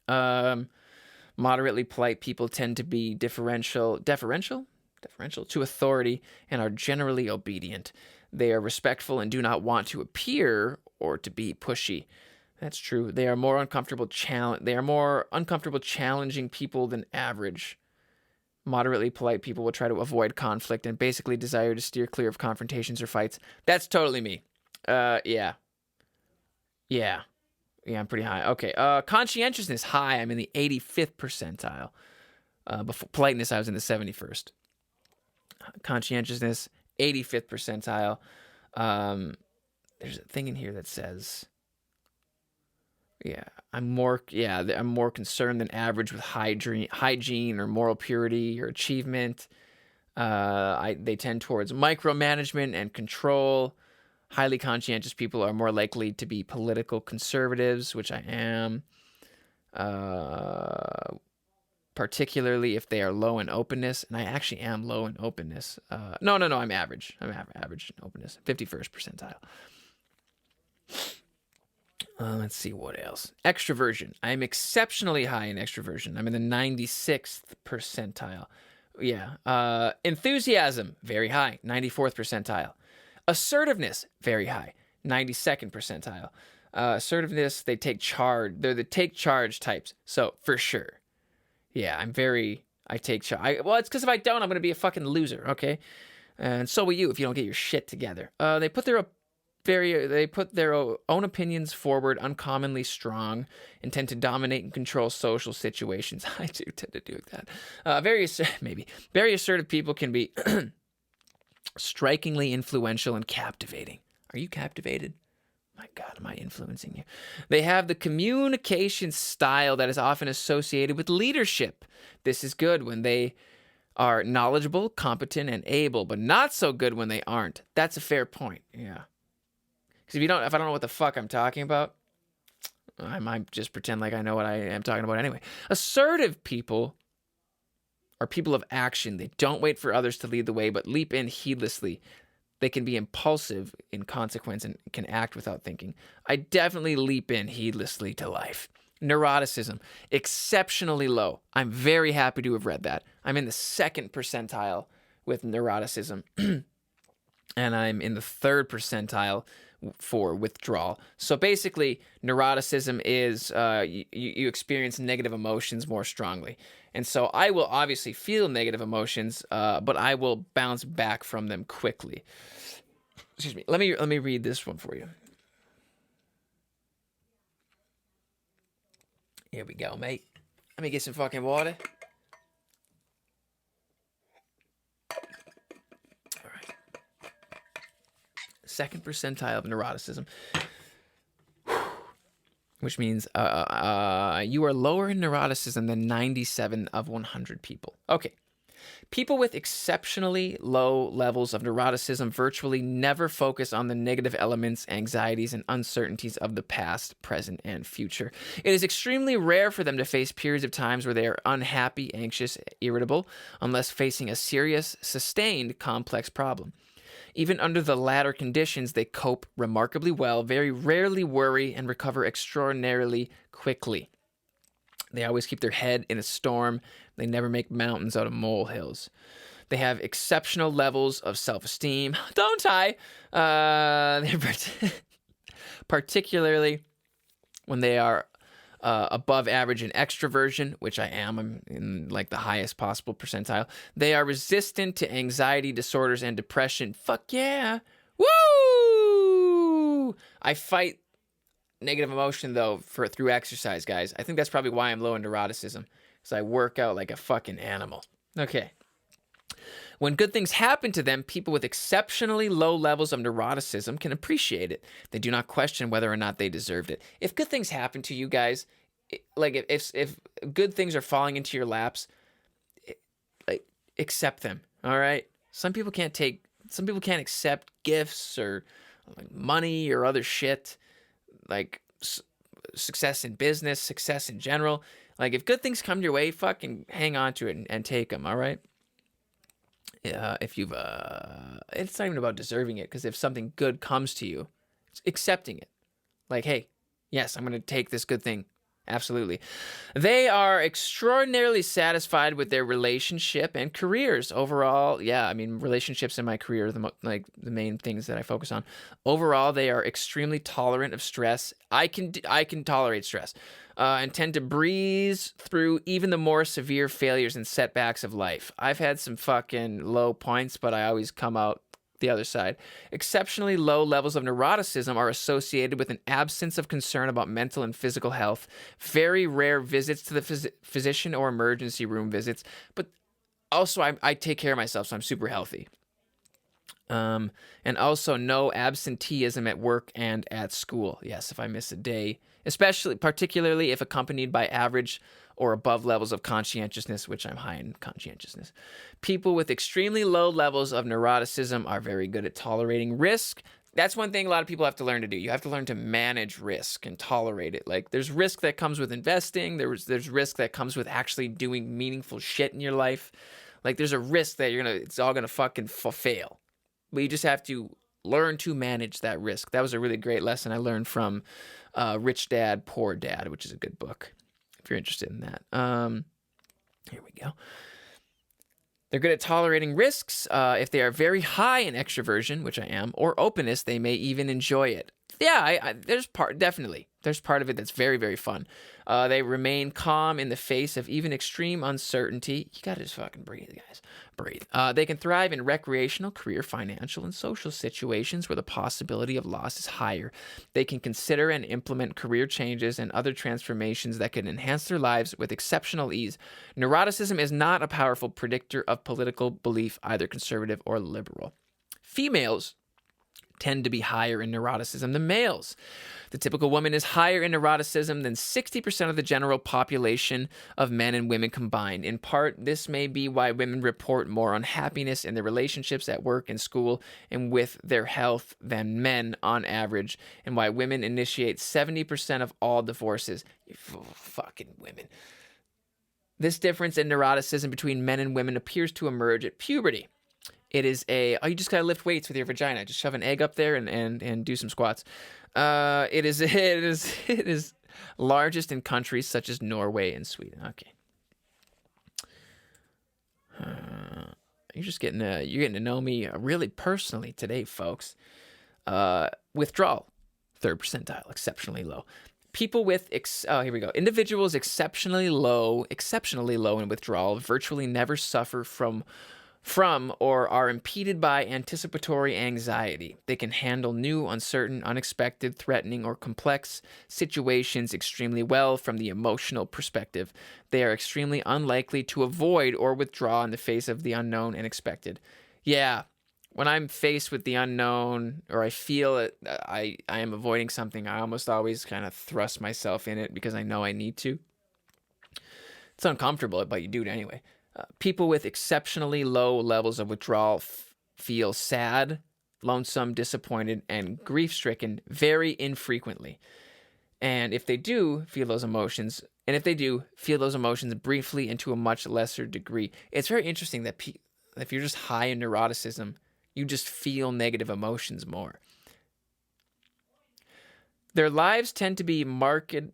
Moderately polite people tend to be deferential to authority and are generally obedient. They are respectful and do not want to appear or to be pushy. That's true. They are more uncomfortable challenging people than average. Moderately polite people will try to avoid conflict and basically desire to steer clear of confrontations or fights. That's totally me. Yeah, I'm pretty high. Okay. Conscientiousness, high. I'm in the 85th percentile. Before politeness, I was in the 71st. Conscientiousness, 85th percentile. There's a thing in here that says, I'm more concerned than average with hygiene or moral purity or achievement. They tend towards micromanagement and control. Highly conscientious people are more likely to be political conservatives, which I am. Particularly if they are low in openness, and I actually am low in openness. No, I'm average. I'm average in openness, 51st percentile. Let's see what else. Extroversion. I'm exceptionally high in extroversion. I'm in the 96th percentile. Yeah. Enthusiasm, very high, 94th percentile. Assertiveness, very high, 92nd percentile. Assertiveness, they take charge. They're the take charge types. So for sure. Yeah, I take charge. Well, it's because if I don't, I'm going to be a fucking loser, okay? And so will you if you don't get your shit together. They put their own opinions forward, uncommonly strong, and tend to dominate and control social situations. I do tend to do that. Very assertive people can be strikingly influential and captivating. Are you captivated? My God, am I influencing you? They have the communication style that is often associated with leadership. This is good when they are knowledgeable, competent, and able, but not so good when they aren't. That's a fair point. Yeah. Because if I don't know what the fuck I'm talking about, I might just pretend like I know what I am talking about anyway. Assertive people are people of action. They don't wait for others to lead the way, but leap in heedlessly. They can be impulsive in consequence and can act without thinking. I definitely leap in heedlessly to life. Neuroticism, exceptionally low. I'm very happy to have read that. I'm in the 2nd percentile with neuroticism, and I'm in the 3rd percentile for withdrawal. So basically, neuroticism is you experience negative emotions more strongly. And so I will obviously feel negative emotions, but I will bounce back from them quickly. Excuse me. Let me read this one for you. Here we go, mate. Let me get some fucking water. All right. 2nd percentile of neuroticism, which means you are lower in neuroticism than 97 of 100 people. Okay. People with exceptionally low levels of neuroticism virtually never focus on the negative elements, anxieties, and uncertainties of the past, present, and future. It is extremely rare for them to face periods of times where they are unhappy, anxious, irritable, unless facing a serious, sustained, complex problem. Even under the latter conditions, they cope remarkably well, very rarely worry, and recover extraordinarily quickly. They always keep their head in a storm. They never make mountains out of molehills. They have exceptional levels of self-esteem. Don't I? Particularly when they are above average in extroversion, which I am. I'm in like the highest possible percentile. They are resistant to anxiety disorders and depression. Fuck yeah. Woo! I fight negative emotion though through exercise, guys. I think that's probably why I'm low in neuroticism, because I work out like a fucking animal. Okay. When good things happen to them, people with exceptionally low levels of neuroticism can appreciate it. They do not question whether or not they deserved it. If good things happen to you guys, like if good things are falling into your laps, like accept them. All right. Some people can't accept gifts or like money or other shit. Like success in business, success in general. Like if good things come your way, fucking hang on to it and take them. All right. If you've, it's not even about deserving it, because if something good comes to you, it's accepting it. Like, hey, yes, I'm going to take this good thing. Absolutely. They are extraordinarily satisfied with their relationship and careers. Overall, yeah, I mean, relationships and my career are the main things that I focus on. Overall, they are extremely tolerant of stress. I can tolerate stress. And tend to breeze through even the more severe failures and setbacks of life. I've had some fucking low points, but I always come out the other side. Exceptionally low levels of neuroticism are associated with an absence of concern about mental and physical health, very rare visits to the physician or emergency room visits, but also I take care of myself, so I'm super healthy. And also no absenteeism at work and at school. Yes, if I miss a day, particularly if accompanied by average or above levels of conscientiousness, which I'm high in conscientiousness. People with extremely low levels of neuroticism are very good at tolerating risk. That's one thing a lot of people have to learn to do. You have to learn to manage risk and tolerate it. Like there's risk that comes with investing. There's risk that comes with actually doing meaningful shit in your life. Like there's a risk that it's all gonna fucking fail. But you just have to learn to manage that risk. That was a really great lesson I learned from Rich Dad, Poor Dad, which is a good book if you're interested in that. Here we go. They're good at tolerating risks. If they are very high in extroversion, which I am, or openness, they may even enjoy it. Yeah, there's part of it that's very, very fun. They remain calm in the face of even extreme uncertainty. You gotta just fucking breathe, guys. Breathe. They can thrive in recreational, career, financial, and social situations where the possibility of loss is higher. They can consider and implement career changes and other transformations that can enhance their lives with exceptional ease. Neuroticism is not a powerful predictor of political belief, either conservative or liberal. Females tend to be higher in neuroticism than males. The typical woman is higher in neuroticism than 60% of the general population of men and women combined. In part, this may be why women report more unhappiness in their relationships at work and school and with their health than men on average, and why women initiate 70% of all divorces. You fucking women. This difference in neuroticism between men and women appears to emerge at puberty. It is you just gotta lift weights with your vagina. Just shove an egg up there and do some squats. It is largest in countries such as Norway and Sweden. Okay. You're getting to know me really personally today, folks. Withdrawal, third percentile, exceptionally low. People with here we go. Individuals exceptionally low in withdrawal virtually never suffer from or are impeded by anticipatory anxiety. They can handle new, uncertain, unexpected, threatening, or complex situations extremely well from the emotional perspective. They are extremely unlikely to avoid or withdraw in the face of the unknown and expected. Yeah, when I'm faced with the unknown or I feel it, I am avoiding something, I almost always kind of thrust myself in it because I know I need to. It's uncomfortable, but you do it anyway. People with exceptionally low levels of withdrawal feel sad, lonesome, disappointed, and grief-stricken very infrequently. And if they do feel those emotions, briefly and to a much lesser degree. It's very interesting that if you're just high in neuroticism, you just feel negative emotions more. Their lives tend to be markedly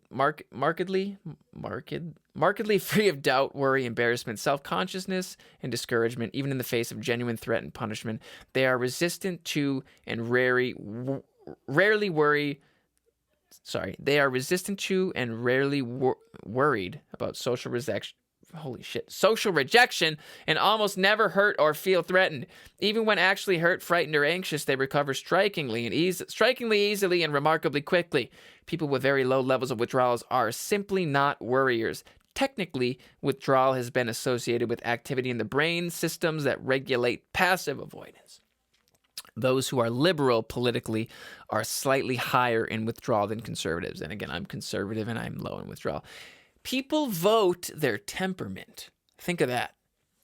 free of doubt, worry, embarrassment, self-consciousness, and discouragement, even in the face of genuine threat and punishment. They are resistant to and rarely worried about social rejection, and almost never hurt or feel threatened. Even when actually hurt, frightened, or anxious, they recover strikingly easily and remarkably quickly. People with very low levels of withdrawals are simply not worriers. Technically, withdrawal has been associated with activity in the brain systems that regulate passive avoidance. Those who are liberal politically are slightly higher in withdrawal than conservatives. And again, I'm conservative and I'm low in withdrawal. People vote their temperament. Think of that.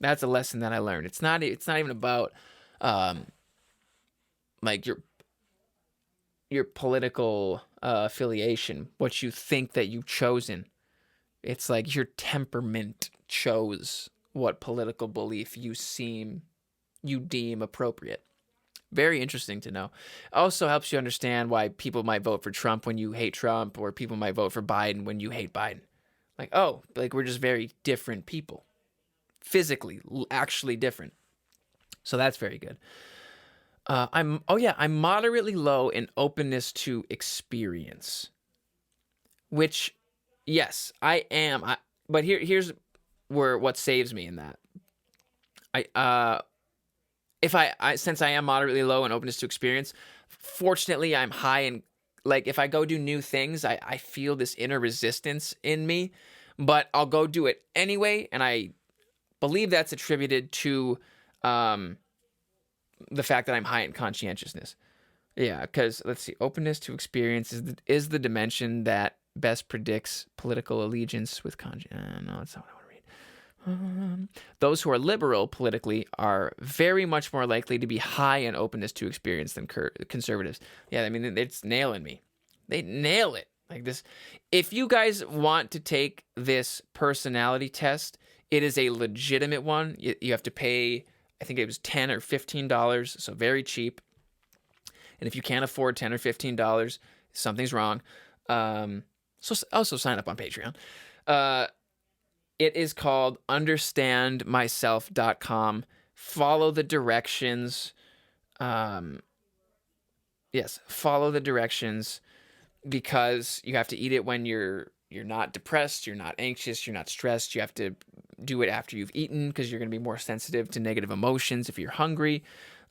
That's a lesson that I learned. It's not even about like your political affiliation, what you think that you've chosen. It's like your temperament chose what political belief you deem appropriate. Very interesting to know. Also helps you understand why people might vote for Trump when you hate Trump, or people might vote for Biden when you hate Biden. We're just very different people. Physically, actually different. So that's very good. I'm moderately low in openness to experience. Which, yes, I am. But here's what saves me in that. Since I am moderately low in openness to experience, fortunately I'm high in, if I go do new things, I feel this inner resistance in me, but I'll go do it anyway, and I believe that's attributed to the fact that I'm high in conscientiousness. Yeah, because let's see, openness to experience is the dimension that best predicts political allegiance with conscience. No, that's not what I want to read. Those who are liberal politically are very much more likely to be high in openness to experience than conservatives. Yeah, I mean, it's nailing me. They nail it like this. If you guys want to take this personality test, it is a legitimate one. You have to pay, I think it was $10 or $15, so very cheap. And if you can't afford $10 or $15, something's wrong. So also sign up on Patreon. It is called understandmyself.com. Follow the directions. Yes, follow the directions, because you have to eat it when you're not depressed, you're not anxious, you're not stressed. You have to do it after you've eaten, because you're going to be more sensitive to negative emotions if you're hungry.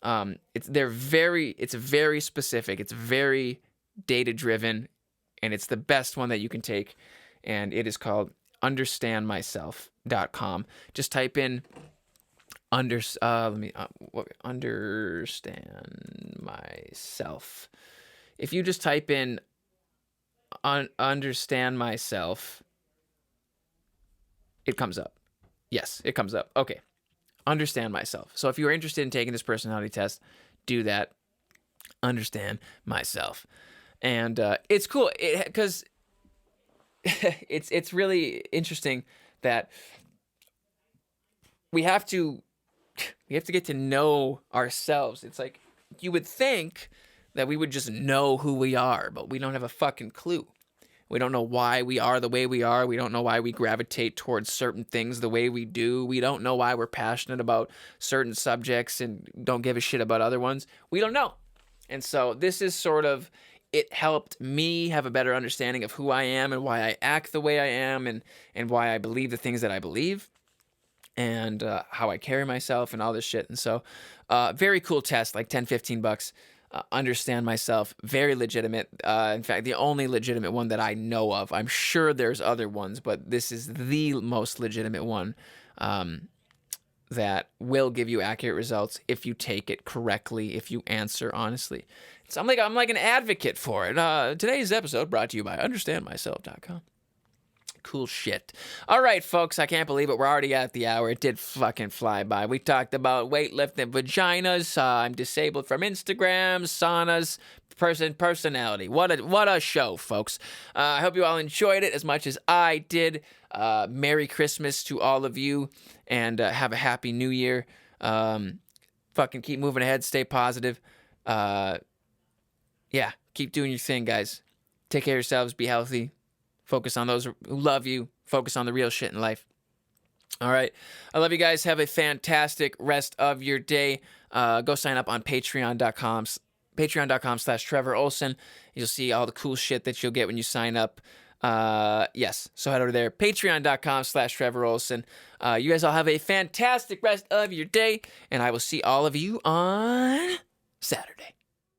It's very specific. It's very data driven, and it's the best one that you can take. And it is called understandmyself.com. Just type in understand myself. If you just type in understand myself, it comes up. Yes, it comes up. Okay. Understand myself. So if you're interested in taking this personality test, do that. Understand myself. And it's cool because it's really interesting that we have to get to know ourselves. It's like, you would think that we would just know who we are, but we don't have a fucking clue. We don't know why we are the way we are. We don't know why we gravitate towards certain things the way we do. We don't know why we're passionate about certain subjects and don't give a shit about other ones. We don't know. And so this is it helped me have a better understanding of who I am and why I act the way I am, and why I believe the things that I believe, and how I carry myself and all this shit. And so very cool test, like $10-15. Understand myself, very legitimate. In fact, the only legitimate one that I know of. I'm sure there's other ones, but this is the most legitimate one that will give you accurate results if you take it correctly, if you answer honestly. So I'm like an advocate for it. Today's episode brought to you by understandmyself.com. Cool shit. All right, folks, I can't believe it. We're already at the hour. It did fucking fly by. We talked about weightlifting, vaginas. I'm disabled from Instagram, saunas, personality. What a show, folks. I hope you all enjoyed it as much as I did. Merry Christmas to all of you, and have a happy New Year. Fucking keep moving ahead. Stay positive. Yeah, keep doing your thing, guys. Take care of yourselves. Be healthy. Focus on those who love you. Focus on the real shit in life. All right. I love you guys. Have a fantastic rest of your day. Go sign up on patreon.com/Trevor Ohlsen. You'll see all the cool shit that you'll get when you sign up. Yes. So head over there. Patreon.com/Trevor Ohlsen. You guys all have a fantastic rest of your day. And I will see all of you on Saturday.